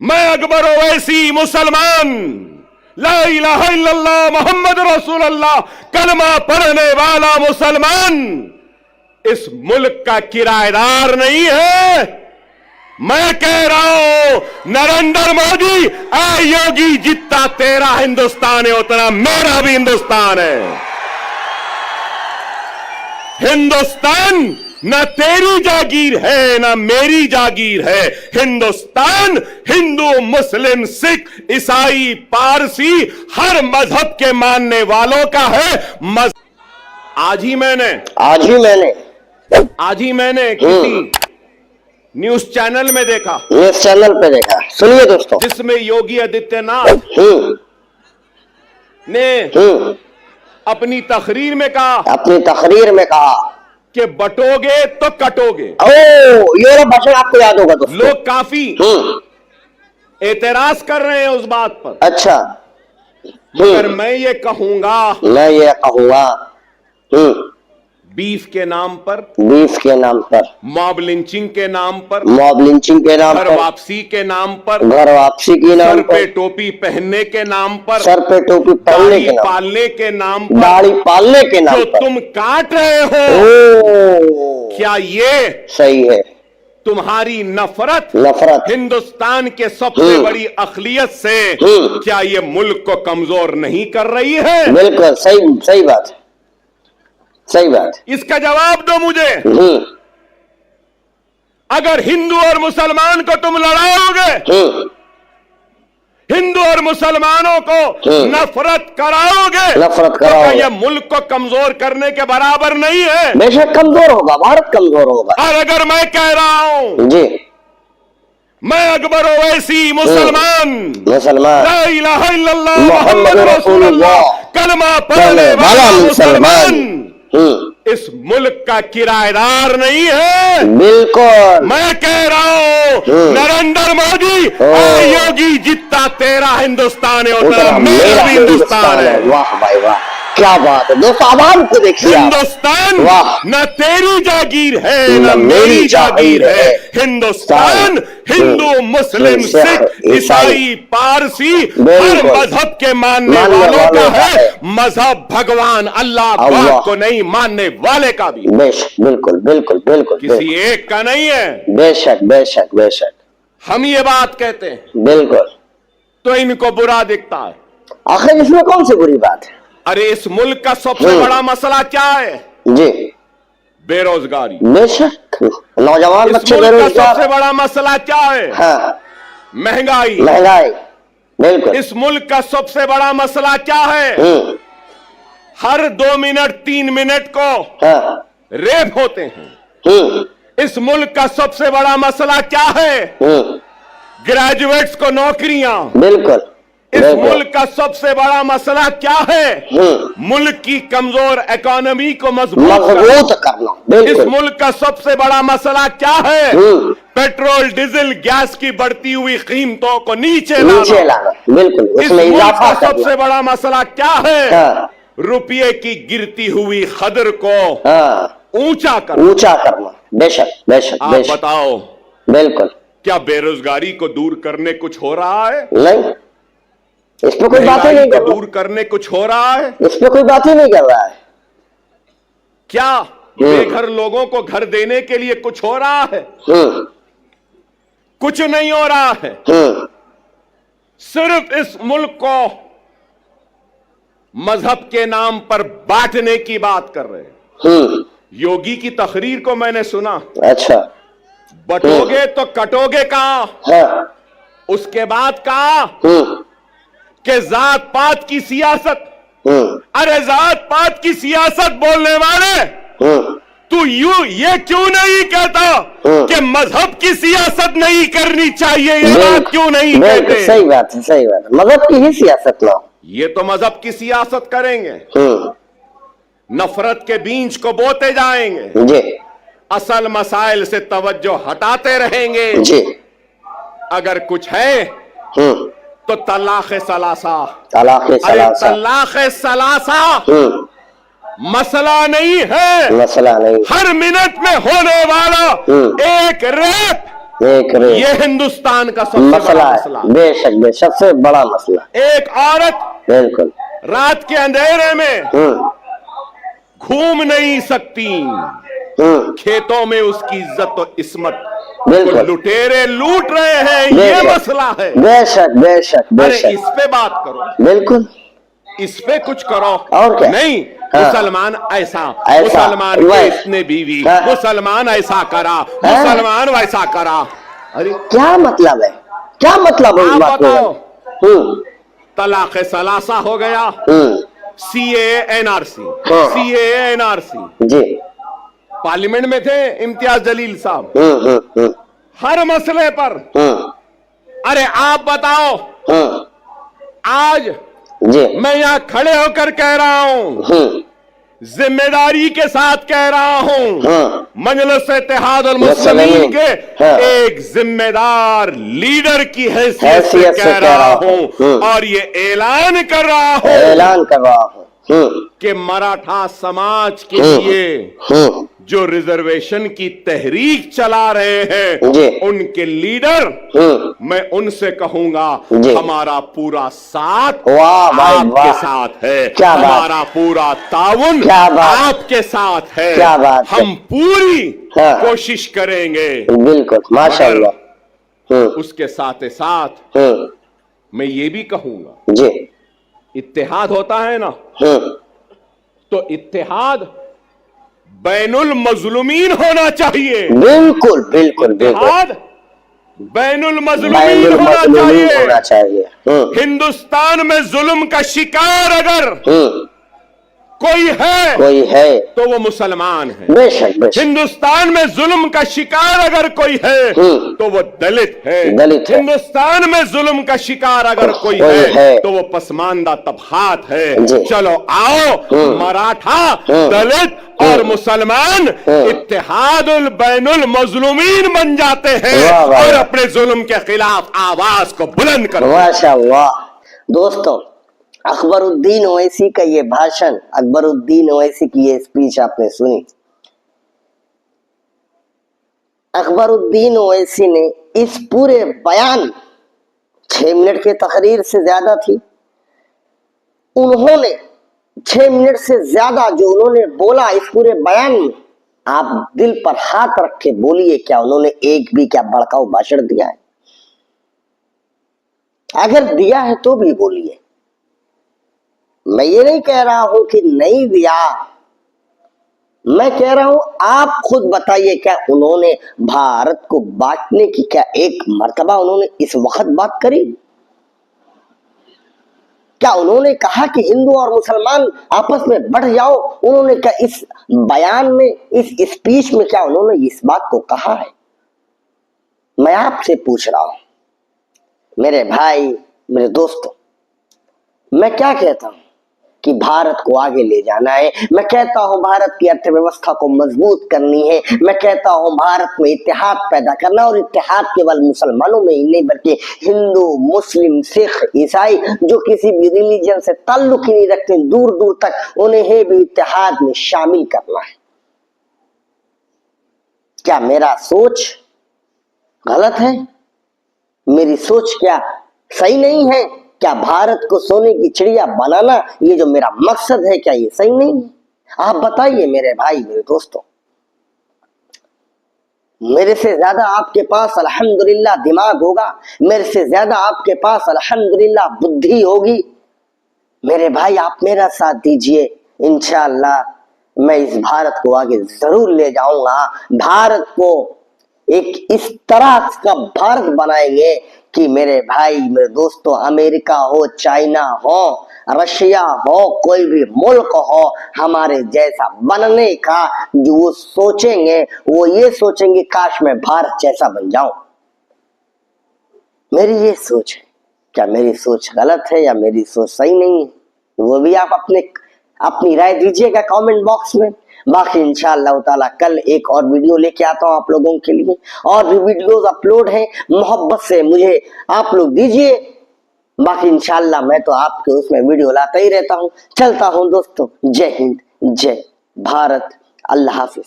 میں اکبر اویسی مسلمان لا الہ الا اللہ محمد رسول اللہ کلمہ پڑھنے والا مسلمان اس ملک کا کرایہ دار نہیں ہے. میں کہہ رہا ہوں نریندر مودی اے یوگی جتنا تیرا ہندوستان ہے اتنا میرا بھی ہندوستان ہے. ہندوستان نہ تیری جاگیر ہے نہ میری جاگیر ہے. ہندوستان ہندو مسلم سکھ عیسائی پارسی ہر مذہب کے ماننے والوں کا ہے. آج ہی میں نے کسی نیوز چینل میں دیکھا، سنیے دوستو، جس میں یوگی آدتیہ ناتھ نے اپنی تقریر میں کہا کہ بٹو گے تو کٹو گے. یہ بچن آپ کو یاد ہوگا دوستو. لوگ کافی اعتراض کر رہے ہیں اس بات پر. اچھا، مگر میں یہ کہوں گا بیف کے نام پر، موب لنچنگ کے نام پر، گھر واپسی کے نام پر، سر پہ ٹوپی پہننے کے نام پر، داڑھی پالنے کے نام پر جو تم کاٹ رہے ہو، کیا یہ صحیح ہے؟ تمہاری نفرت ہندوستان کے سب سے بڑی اقلیت سے کیا یہ ملک کو کمزور نہیں کر رہی ہے؟ بالکل صحیح بات. اس کا جواب دو مجھے. اگر ہندو اور مسلمان کو تم لڑاؤ گے، ہندو اور مسلمانوں کو نفرت کراؤ گے، تو یہ ملک کو کمزور کرنے کے برابر نہیں ہے. بے شک کمزور ہوگا، بھارت کمزور ہوگا. اور اگر میں کہہ رہا ہوں جی، میں اکبر اویسی مسلمان لا الہ الا اللہ محمد رسول اللہ کلمہ پڑھنے والا مسلمان اس ملک کا کرایہ دار نہیں ہے. بالکل. میں کہہ رہا ہوں نریندر مودی اے یوگی جتنا تیرا ہندوستان ہے اتنا میرا بھی ہندوستان ہے. واہ بھائی واہ، کیا بات ہے دوستو. عوام کو دیکھیے، ہندوستان نہ تیری جاگیر ہے نہ میری جاگیر ہے. ہندوستان ہندو مسلم سکھ عیسائی پارسی ہر مذہب کے ماننے والوں کا ہے. مذہب بھگوان اللہ کو نہیں ماننے والے کا بھی. بالکل کسی ایک کا نہیں ہے. بے شک. ہم یہ بات کہتے ہیں بالکل. تو ان کو برا دکھتا ہے. آخر اس میں کون سی بری بات ہے؟ ارے اس ملک کا سب سے بڑا مسئلہ کیا ہے؟ جی، بے روزگاری. بے شک نوجوان اس بچے بے ملک کا روزگار. سب سے بڑا مسئلہ کیا ہے؟ مہنگائی. بالکل. اس ملک کا سب سے بڑا مسئلہ کیا ہے؟ ہر 2 منٹ 3 منٹ کو ریپ ہوتے ہیں. اس ملک کا سب سے بڑا مسئلہ کیا ہے؟ گریجویٹس کو نوکریاں. بالکل. اس ملک کا سب سے بڑا مسئلہ کیا ہے؟ ملک کی کمزور اکانومی کو مضبوط کرنا. اس ملک کا سب سے بڑا مسئلہ کیا ہے؟ پیٹرول ڈیزل گیس کی بڑھتی ہوئی قیمتوں کو نیچے لانا. بالکل. اس ملک کا سب سے بڑا مسئلہ کیا ہے؟ روپیے کی گرتی ہوئی قدر کو اونچا کرنا. بے شک. آپ بتاؤ، بالکل. کیا بے روزگاری کو دور کرنے کچھ ہو رہا ہے؟ نہیں، اس پہ کوئی بات ہی نہیں کر رہا. دور کرنے کچھ ہو رہا ہے؟ اس پہ کوئی بات ہی نہیں کر رہا ہے. کیا بے گھر لوگوں کو گھر دینے کے لیے کچھ ہو رہا ہے؟ کچھ نہیں ہو رہا ہے. صرف اس ملک کو مذہب کے نام پر بانٹنے کی بات کر رہے ہیں. یوگی کی تقریر کو میں نے سنا. اچھا، بٹو گے تو کٹو گے کہا. اس کے بعد کہا کہ ذات پات کی سیاست. ارے ذات پات کی سیاست بولنے والے، تو یہ کیوں نہیں کہتا کہ مذہب کی سیاست نہیں کرنی چاہیے؟ یہ بات کیوں نہیں کہتے؟ صحیح بات ہے. مذہب کی ہی سیاست لاؤ. یہ تو مذہب کی سیاست کریں گے، نفرت کے بیج کو بوتے جائیں گے. جی. اصل مسائل سے توجہ ہٹاتے رہیں گے. جی. اگر کچھ ہے تو طلاق ثلاثہ. طلاق ثلاثہ مسئلہ نہیں ہے. مسئلہ نہیں. ہر منٹ میں ہونے والا ایک ریپ एक रे ये हिंदुस्तान का सबसे मसला बड़ा है, मसला। बेशक बेशक सबसे बड़ा मसला। एक औरत बिल्कुल। रात के अंधेरे में घूम नहीं सकती, खेतों में उसकी इज्जत और इस्मत को बिल्कुल। लुटेरे लूट रहे हैं, ये बेशक, मसला है। बेशक बेशक अरे बेशक। इस पे बात करो, बिल्कुल। इस पे कुछ करो। और क्या? नहीं, हाँ। मुसलमान ऐसा, ऐसा, मुसलमान के वही। इतने बीवी, हाँ। मुसलमान ऐसा करा, मुसलमान वैसा करा। अरे क्या मतलब है, क्या मतलब है इस आप बात बताओ, में? तलाक सलासा हो गया, सीए एनआरसी, हाँ। CA NRC. जी। पार्लियामेंट में थे इम्तियाज जलील साहब, हर मसले पर। अरे आप बताओ, आज जी। मैं यहां खड़े होकर कह रहा हूं, जिम्मेदारी के साथ कह रहा हूं, मजलिस इत्तेहाद और मुस्लिमीन के एक जिम्मेदार लीडर की हैसियत से कह रहा हूं, और ये ऐलान कर रहा हूं कि मराठा समाज के लिए जो रिजर्वेशन की तहरीक चला रहे हैं, उनके लीडर, मैं उनसे कहूंगा हमारा पूरा साथ आपके साथ है, हमारा पूरा ताउन आपके साथ है, हम पूरी कोशिश करेंगे। बिल्कुल, माशाअल्लाह। उसके साथ ही साथ मैं ये भी कहूंगा, जी, इत्तेहाद होता है ना, तो इत्तेहाद बैनुल मजलूमीन होना चाहिए। बिल्कुल बिल्कुल। इत्तेहाद बैनुल मजलूमीन होना चाहिए। हिंदुस्तान में जुल्म का शिकार अगर कोई है तो वो मुसलमान है। बेशक बेशक। हिंदुस्तान में जुल्म का शिकार अगर कोई है तो वो दलित है। हिंदुस्तान में जुल्म का शिकार अगर कोई है तो वो पसमानदा तबकात है। चलो आओ, मराठा, दलित और मुसलमान इत्तेहादुल बैनुल मजलूमीन बन जाते हैं और अपने जुल्म के खिलाफ आवाज को बुलंद करते हैं। माशाअल्लाह। दोस्तों, अकबरुद्दीन ओवैसी का ये भाषण, अकबरुद्दीन ओवैसी की ये स्पीच आपने सुनी। अकबरुद्दीन ओवैसी ने इस पूरे बयान, 6 मिनट की तकरीर से ज्यादा थी, उन्होंने 6 मिनट से ज्यादा जो उन्होंने बोला इस पूरे बयान में, आप दिल पर हाथ रख के बोलिए, क्या उन्होंने एक भी क्या भड़काऊ भाषण दिया है? अगर दिया है तो भी बोलिए। मैं ये नहीं कह रहा हूं कि नहीं दिया, मैं कह रहा हूं आप खुद बताइए, क्या उन्होंने भारत को बांटने की क्या एक मर्तबा उन्होंने इस वक्त बात करी? क्या उन्होंने कहा कि हिंदू और मुसलमान आपस में बढ़ जाओ? उन्होंने क्या इस बयान में, इस स्पीच में क्या उन्होंने इस बात को कहा है? मैं आपसे पूछ रहा हूं, मेरे भाई, मेरे दोस्तों, मैं क्या कहता हूं कि भारत को आगे ले जाना है। मैं कहता हूं भारत की अर्थव्यवस्था को मजबूत करनी है। मैं कहता हूं भारत में इत्तेहाद पैदा करना, और इत्तेहाद केवल मुसलमानों में ही नहीं बल्कि हिंदू, मुस्लिम, सिख, ईसाई जो किसी भी रिलीजन से ताल्लुक ही नहीं रखते, दूर दूर तक उन्हें भी इत्तेहाद में शामिल करना है। क्या मेरा सोच गलत है? मेरी सोच क्या सही नहीं है? क्या भारत को सोने की चिड़िया बनाना ये जो मेरा मकसद है, क्या ये सही नहीं है? आप बताइए मेरे भाई, मेरे दोस्तों। मेरे से ज्यादा आपके पास अल्हम्दुलिल्लाह दिमाग होगा, मेरे से ज्यादा आपके पास अल्हम्दुलिल्लाह बुद्धि होगी। मेरे भाई, आप मेरा साथ दीजिए, इंशाअल्लाह मैं इस भारत को आगे जरूर ले जाऊंगा। भारत को एक इस तरह का भारत बनाएंगे कि मेरे भाई, मेरे दोस्तों, अमेरिका हो, चाइना हो, रशिया हो, कोई भी मुल्क हो, हमारे जैसा बनने का जो वो सोचेंगे, वो ये सोचेंगे काश मैं भारत जैसा बन जाऊं। मेरी ये सोच है। क्या मेरी सोच गलत है या मेरी सोच सही नहीं है? वो भी आप अपनी राय दीजिएगा कमेंट बॉक्स में। बाकी इंशाअल्लाह ताला कल एक और वीडियो लेके आता हूं आप लोगों के लिए। और भी वीडियोस अपलोड हैं, मोहब्बत से मुझे आप लोग दीजिए। बाकी इंशाअल्लाह मैं तो आपके उसमें वीडियो लाता ही रहता हूं। चलता हूं दोस्तों। जय हिंद, जय भारत, अल्लाह हाफिज।